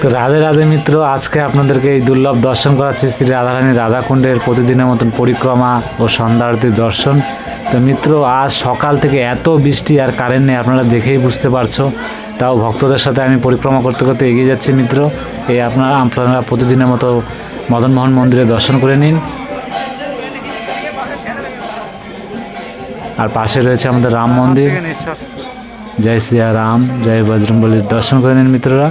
তো রাধে রাধে মিত্র, আজকে আপনাদেরকে এই দুর্লভ দর্শন করাচ্ছি শ্রী রাধারানী রাধাকুণ্ডের প্রতিদিনের মতন পরিক্রমা ও সন্ধ্যা আরতির দর্শন। তো মিত্র, আজ সকাল থেকে এত বৃষ্টি আর কারেন্ট নেই, আপনারা দেখেই বুঝতে পারছো। তাও ভক্তদের সাথে আমি পরিক্রমা করতে করতে এগিয়ে যাচ্ছি মিত্র। এই আপনারা প্রতিদিনের মতো মদনমোহন মন্দিরে দর্শন করে নিন। আর পাশে রয়েছে আমাদের রাম মন্দির। জয় শ্রীয়া রাম, জয় বজরংবলীর দর্শন করে নিন মিত্ররা।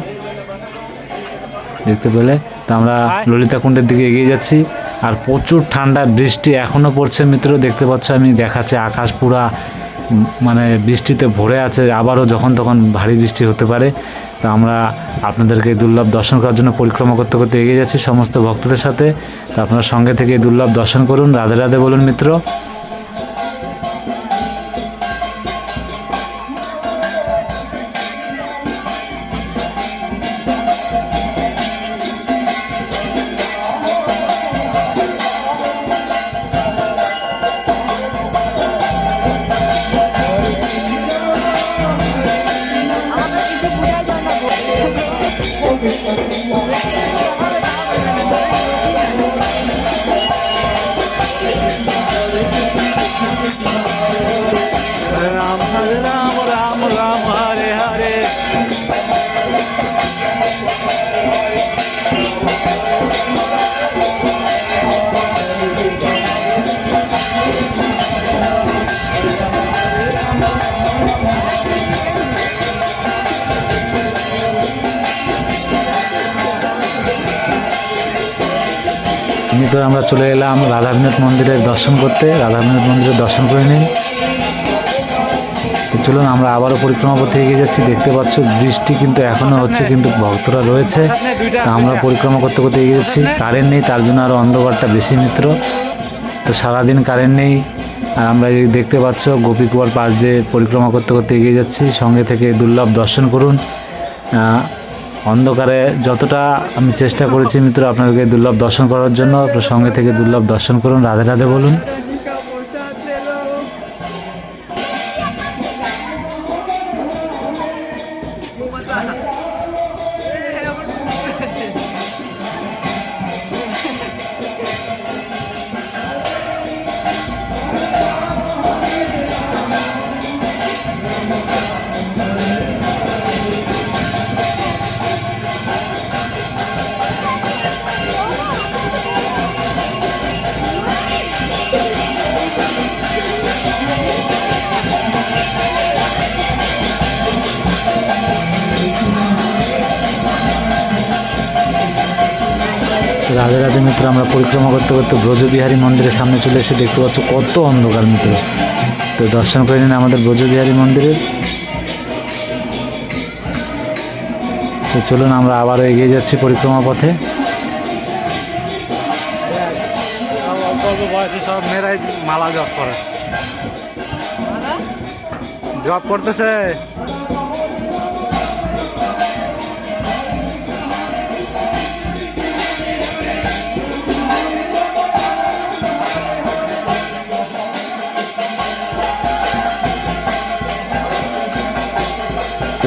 দেখতে পেলে তো আমরা ললিতা কুণ্ডের দিকে এগিয়ে যাচ্ছি। আর প্রচুর ঠান্ডা, বৃষ্টি এখনও পড়ছে মিত্র। দেখতে পাচ্ছ আমি দেখাচ্ছি আকাশ পুরা মানে বৃষ্টিতে ভরে আছে, আবারও যখন তখন ভারী বৃষ্টি হতে পারে। তো আমরা আপনাদেরকে দুর্লভ দর্শন করার জন্য পরিক্রমা করতে করতে এগিয়ে যাচ্ছি সমস্ত ভক্তদের সাথে। তো আপনারা সঙ্গে থেকে দুর্লভ দর্শন করুন। রাধে রাধে বলুন মিত্র। মিত্র, আমরা চলে এলাম রাধাবিনোদ মন্দিরের দর্শন করতে। রাধাবিনোদ মন্দিরের দর্শন করে নিন। তো চলুন আমরা আবারও পরিক্রমা করতে এগিয়ে যাচ্ছি। দেখতে পাচ্ছ বৃষ্টি কিন্তু এখনও হচ্ছে, কিন্তু ভক্তরা রয়েছে। তা আমরা পরিক্রমা করতে করতে এগিয়ে যাচ্ছি। কারেন্ট নেই, তার জন্য আরও অন্ধকারটা বেশি মিত্র। তো সারাদিন কারেন্ট নেই। আর আমরা এই দেখতে পাচ্ছ গোপীকুয়ার পাশ দিয়ে পরিক্রমা করতে করতে এগিয়ে যাচ্ছি। সঙ্গে থেকে দুর্লভ দর্শন করুন। অন্ধকারে যতটা আমি চেষ্টা করেছি মিত্র আপনাদেরকে দুর্লভ দর্শন করার জন্য, আপনার সঙ্গে থেকে দুর্লভ দর্শন করুন। রাধে রাধে বলুন। রাধে রাধে মিত্র, আমরা পরিক্রমা করতে করতে ব্রজবিহারী মন্দিরের সামনে চলে এসে দেখতে পাচ্ছ কত অন্ধকার মিত্র। তো দর্শন করে নিন আমাদের ব্রজবিহারী মন্দিরের। তো চলুন আমরা আবারও এগিয়ে যাচ্ছি পরিক্রমা পথে। সব মেয়েরাই মালা জপ করে, জপ করতেছে।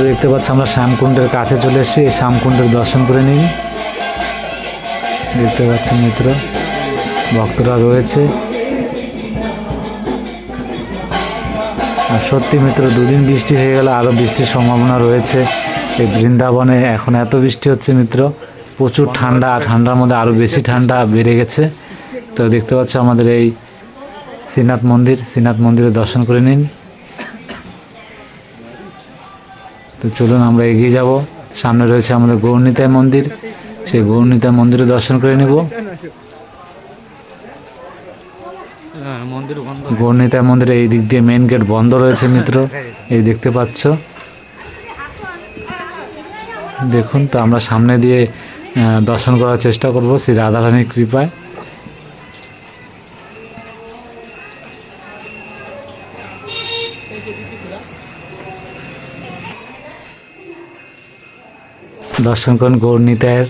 দেখতে পাচ্ছি আমরা শ্যামকুণ্ডের কাছে চলে এসেছি। এই শ্যামকুণ্ডের দর্শন করে নিন। দেখতে পাচ্ছেন মিত্র ভক্তরা রয়েছে। আর সত্যি মিত্র, দুদিন বৃষ্টি হয়ে গেলে আরও বৃষ্টির সম্ভাবনা রয়েছে। এই বৃন্দাবনে এখন এত বৃষ্টি হচ্ছে মিত্র, প্রচুর ঠান্ডা। ঠান্ডার মধ্যে আরও বেশি ঠান্ডা বেড়ে গেছে। তো দেখতে পাচ্ছ আমাদের এই শ্রীনাথ মন্দির, শ্রীনাথ মন্দিরে দর্শন করে নিন। তো চলুন আমরা এগিয়ে যাব। সামনে রয়েছে আমাদের গৌরনিতাই মন্দির, সেই গৌরনিতাই মন্দিরে দর্শন করে নেব। গৌরনিতাই মন্দিরে এই দিক দিয়ে মেন গেট বন্ধ রয়েছে মিত্র, এই দেখতে পাচ্ছ। দেখুন, তো আমরা সামনে দিয়ে দর্শন করার চেষ্টা করব শ্রী রাধারানীর কৃপায়। দর্শন করুন গৌরনিতাইয়ের,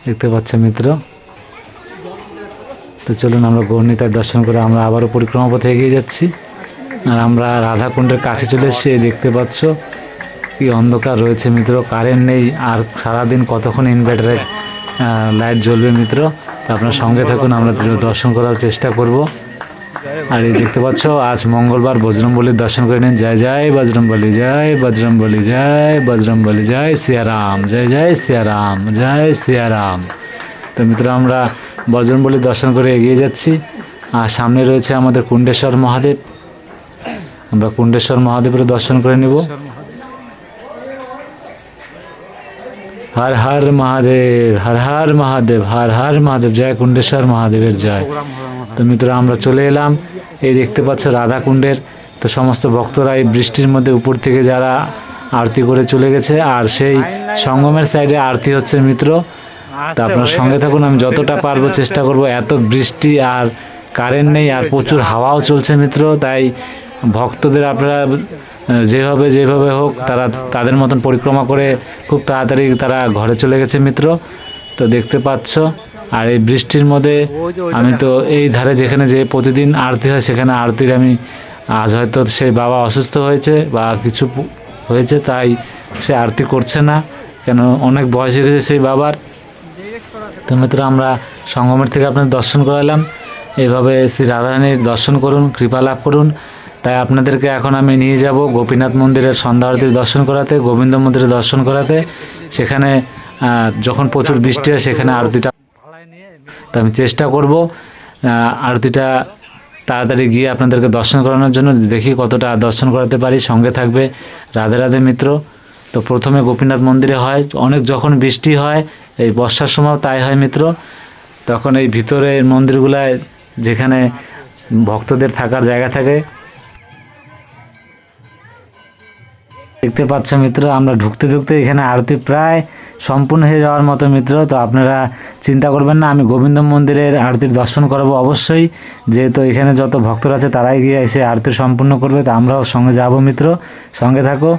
দেখতে পাচ্ছেন মিত্র। তো তো চলুন আমরা গৌরনীতার দর্শন করে আমরা আবারও পরিক্রমা পথে এগিয়ে যাচ্ছি। আর আমরা রাধাকুণ্ডের কাছে চলে এসেছি, দেখতে পাচ্ছ কি অন্ধকার রয়েছে মিত্র, কারেন্ট নেই। আর সারাদিন কতক্ষণ ইনভার্টারে লাইট জ্বলবে মিত্র। তো আপনার সঙ্গে থাকুন, আমরা দর্শন করার চেষ্টা করব। আর এই দেখতে পাচ্ছ আজ মঙ্গলবার, বজরংবলীর দর্শন করে নিন। জয় জয় বজরংবলী, জয় বজরংবলী, জয় বজরংবলী, জয় সিয়ারাম, জয় জয় সিয়ারাম, জয় সিয়ারাম। তো মিত্র আমরা বজরংবলীর দর্শন করে এগিয়ে যাচ্ছি। আর সামনে রয়েছে আমাদের কুণ্ডেশ্বর মহাদেব, আমরা কুণ্ডেশ্বর মহাদেবের দর্শন করে নেব। হর হর মহাদেব, হর হর মহাদেব, হর হর মহাদেব, জয় কুণ্ডেশ্বর মহাদেবের জয়। তো মিত্র আমরা চলে এলাম, এই দেখতে পাচ্ছ রাধা কুণ্ডের। তো সমস্ত ভক্তরা এই বৃষ্টির মধ্যে উপর থেকে যারা আরতি করে চলে গেছে, আর সেই সঙ্গমের সাইডে আরতি হচ্ছে মিত্র। তো আপনার সঙ্গে থাকুন, আমি যতটা পারবো চেষ্টা করব। এত বৃষ্টি আর কারেন্ট নেই, আর প্রচুর হাওয়াও চলছে মিত্র। তাই ভক্তদের আপনারা যেভাবে হোক তারা তাদের মতন পরিক্রমা করে খুব তাড়াতাড়ি তারা ঘরে চলে গেছে মিত্র। তো দেখতে পাচ্ছ, আর এই বৃষ্টির মধ্যে আমি তো এই ধারে যেখানে যে প্রতিদিন আরতি হয় সেখানে আরতির আমি আজ হয়তো সেই বাবা অসুস্থ হয়েছে বা কিছু হয়েছে, তাই সে আরতি করছে না, কেন অনেক বয়স হয়ে গেছে সেই বাবার। তো মিত্র আমরা সঙ্গমের থেকে আপনাদের দর্শন করালাম। এইভাবে শ্রী রাধারানীর দর্শন করুন, কৃপা লাভ করুন। তাই আপনাদেরকে এখন আমি নিয়ে যাব গোপীনাথ মন্দিরের সন্ধ্যা আরতির দর্শন করাতে, গোবিন্দ মন্দিরের দর্শন করাতে। সেখানে যখন প্রচুর বৃষ্টি হয় সেখানে আরতিটা, তো আমি চেষ্টা করব আরতিটা তাড়াতাড়ি গিয়ে আপনাদেরকে দর্শন করানোর জন্য। দেখি কতটা দর্শন করাতে পারি, সঙ্গে থাকবে। রাধে রাধে মিত্র। তো প্রথমে গোপীনাথ মন্দিরে হয় অনেক, যখন বৃষ্টি হয় এই বর্ষার সময় তাই হয় মিত্র, তখন এই ভিতরে মন্দিরগুলায় যেখানে ভক্তদের থাকার জায়গা থাকে, দেখতে পাচ্ছ মিত্র আমরা ঢুকতে এখানে আরতি প্রায় সম্পূর্ণ হয়ে যাওয়ার মতো মিত্র। তো আপনারা চিন্তা করবেন না, আমি গোবিন্দ মন্দিরের আরতির দর্শন করাবো অবশ্যই, যেহেতু এখানে যত ভক্তরা আছে তারাই গিয়ে এসে আরতি সম্পূর্ণ করবে। তো আমরাও সঙ্গে যাব মিত্র, সঙ্গে থাকো।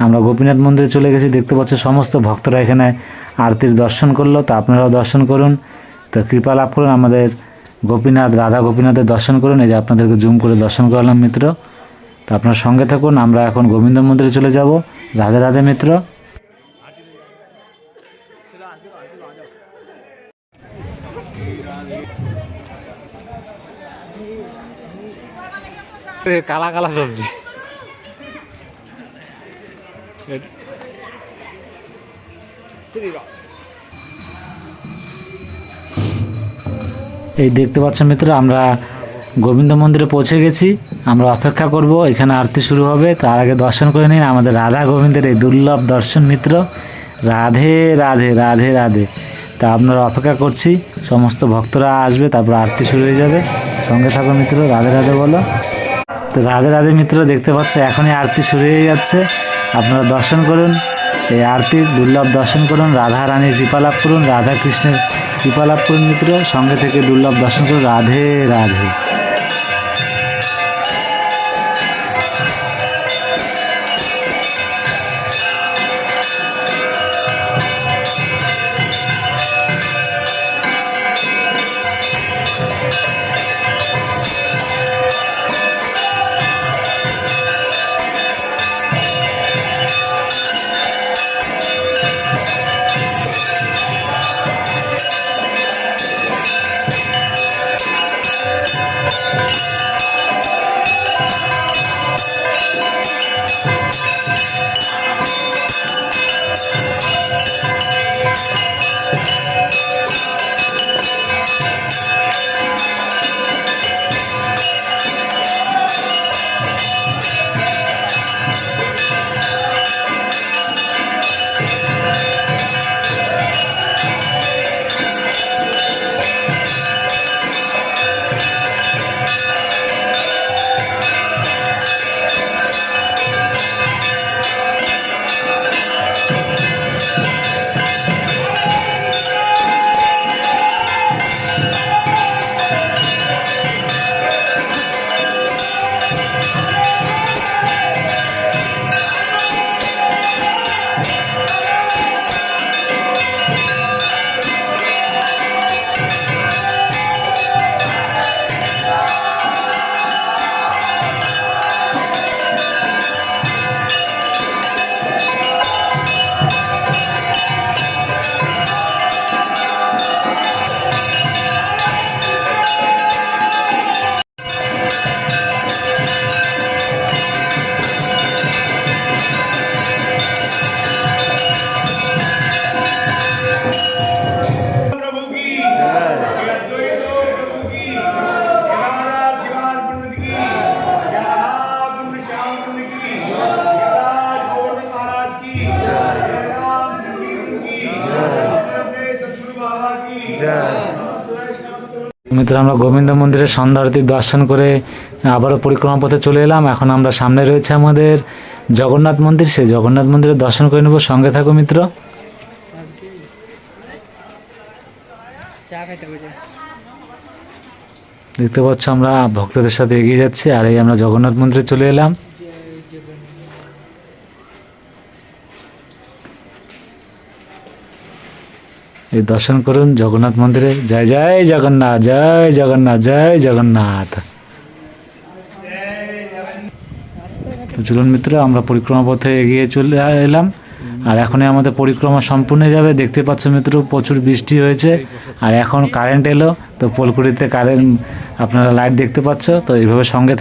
আমরা গোপীনাথ মন্দিরে চলে গেছি, দেখতে পাচ্ছ সমস্ত ভক্তরা এখানে আরতির দর্শন করলো। তো আপনারাও দর্শন করুন, তো কৃপা লাভ করুন। আমাদের গোপীনাথ, রাধা গোপীনাথের দর্শন করুন। এই যে আপনাদেরকে জুম করে দর্শন করালাম মিত্র। তো আপনার সঙ্গে থাকুন, আমরা এখন গোবিন্দ মন্দিরে চলে যাব। রাধে রাধে মিত্র। কালা কালা সবজি, এই দেখতে পাচ্ছ মিত্র আমরা গোবিন্দ মন্দিরে পৌঁছে গেছি। আমরা অপেক্ষা করব, এখানে আরতি শুরু হবে। তার আগে দর্শন করে নিন আমাদের রাধা গোবিন্দের এই দুর্লভ দর্শন মিত্র। রাধে রাধে, রাধে রাধে। তা আপনারা অপেক্ষা করছি, সমস্ত ভক্তরা আসবে, তারপর আরতি শুরু হয়ে যাবে। সঙ্গে থাকো মিত্র, রাধে রাধে বলো। তো রাধে রাধে মিত্র, দেখতে পাচ্ছ এখনই আরতি শুরু হয়ে যাচ্ছে। আপনারা দর্শন করুন, এই আরতির দুর্লভ দর্শন করুন, রাধা রানীর কৃপা লাভ করুন, রাধা কৃষ্ণের কৃপা লাভ করুন মিত্র। সঙ্গে থেকে দুর্লভ দর্শন করুন। রাধে রাধে। মিত্র আমরা গোবিন্দ মন্দিরে সন্ধ্যা আরতির দর্শন করে আবারও পরিক্রমা পথে চলে এলাম। এখন আমরা সামনে রয়েছে আমাদের জগন্নাথ মন্দির, সেই জগন্নাথ মন্দিরে দর্শন করে নেব। সঙ্গে থাকো মিত্র। দেখতে পাচ্ছ আমরা ভক্তদের সাথে এগিয়ে যাচ্ছি, আর এই আমরা জগন্নাথ মন্দিরে চলে এলাম। এই দর্শন করুন জগন্নাথ মন্দিরে। জয় জয় জগন্নাথ, জয় জগন্নাথ, জয় জগন্নাথ। তো চলুন মিত্র, আমরা পরিক্রমা পথে এগিয়ে চলে এলাম, আর এখনই আমাদের পরিক্রমা সম্পূর্ণ যাবে। দেখতে পাচ্ছ মিত্র প্রচুর বৃষ্টি হয়েছে, আর এখন কারেন্ট এলো, তো পোলকুড়িতে কারেন্ট আপনারা লাইট দেখতে পাচ্ছ। তো এইভাবে সঙ্গে